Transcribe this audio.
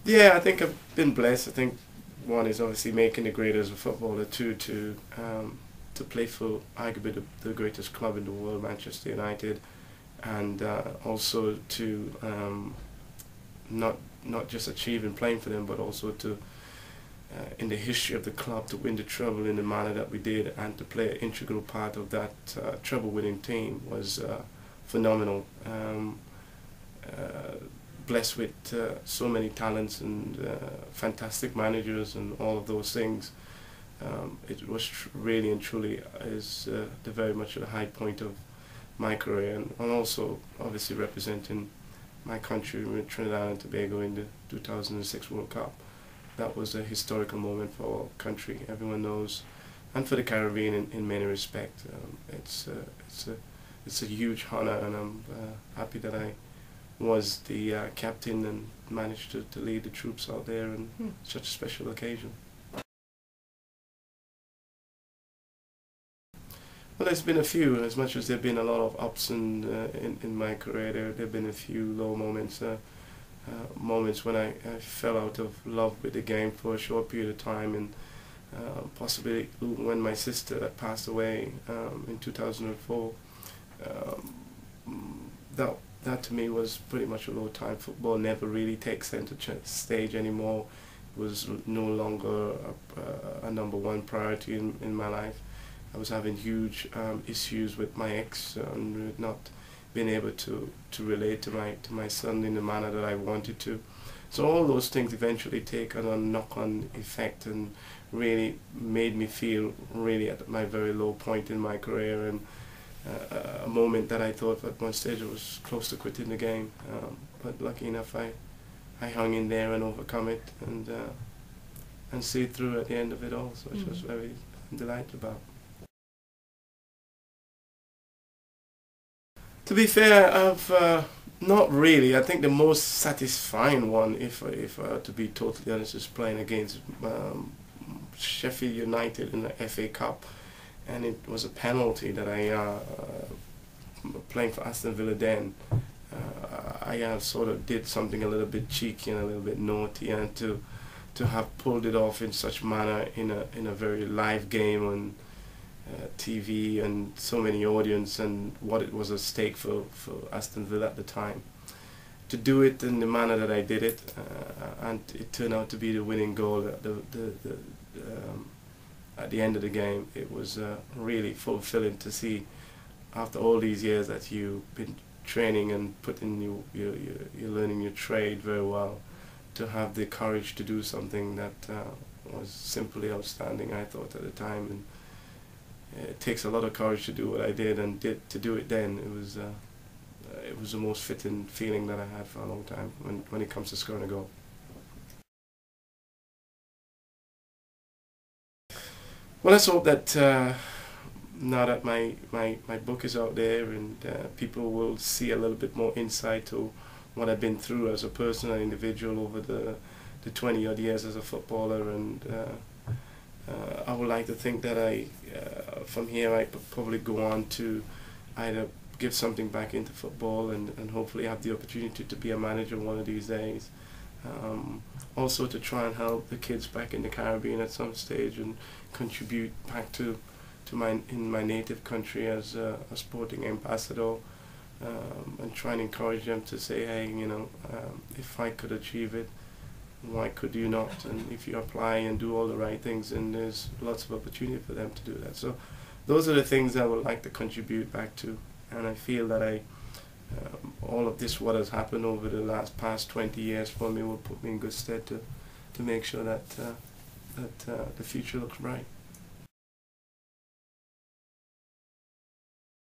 Yeah, I think I've been blessed. I think one is obviously making the grade as a footballer. Two, to play for arguably the greatest club in the world, Manchester United, and also to not not just achieve in playing for them, but also to in the history of the club to win the treble in the manner that we did, and to play an integral part of that treble-winning team was phenomenal. Blessed with so many talents and fantastic managers and all of those things. It was really and truly is the very much at the high point of my career, and also obviously representing my country with Trinidad and Tobago in the 2006 World Cup. That was a historical moment for our country, everyone knows, and for the Caribbean in many respects. It's a huge honor, and I'm happy that I was the captain and managed to lead the troops out there on such a special occasion. Well, there's been a few. As much as there have been a lot of ups and in my career, there have been a few low moments. Moments when I fell out of love with the game for a short period of time, and possibly when my sister passed away in 2004. That to me was pretty much a low time. Football never really takes center stage anymore. It was no longer a number one priority in my life. I was having huge issues with my ex and not being able to relate to my son in the manner that I wanted to. So all those things eventually take a knock-on effect and really made me feel really at my very low point in my career, and a moment that I thought at one stage I was close to quitting the game. But lucky enough I hung in there and overcome it and see it through at the end of it all, so which was very delighted about. To be fair, I've not really. I think the most satisfying one, if to be totally honest, is playing against Sheffield United in the FA Cup, and it was a penalty that I playing for Aston Villa then. I sort of did something a little bit cheeky and a little bit naughty, and to have pulled it off in such manner in a very live game on TV and so many audience, and what it was at stake for Aston Villa at the time. To do it in the manner that I did it, and it turned out to be the winning goal at the end of the game. It was really fulfilling to see, after all these years that you've been training and you're learning your trade very well, to have the courage to do something that was simply outstanding, I thought at the time. And it takes a lot of courage to do what I did, and to do it then, it was the most fitting feeling that I had for a long time when it comes to scoring a goal. Well, let's hope that now that my book is out there, and people will see a little bit more insight to what I've been through as a person and individual over the 20 odd years as a footballer, and I would like to think that from here I could probably go on to either give something back into football and hopefully have the opportunity to be a manager one of these days. Also to try and help the kids back in the Caribbean at some stage and contribute back to my native country as a sporting ambassador, and try and encourage them to say, hey, if I could achieve it, why could you not? And if you apply and do all the right things, then there's lots of opportunity for them to do that. So those are the things I would like to contribute back to, and I feel that all of this, what has happened over the past 20 years for me, will put me in good stead to make sure that the future looks bright.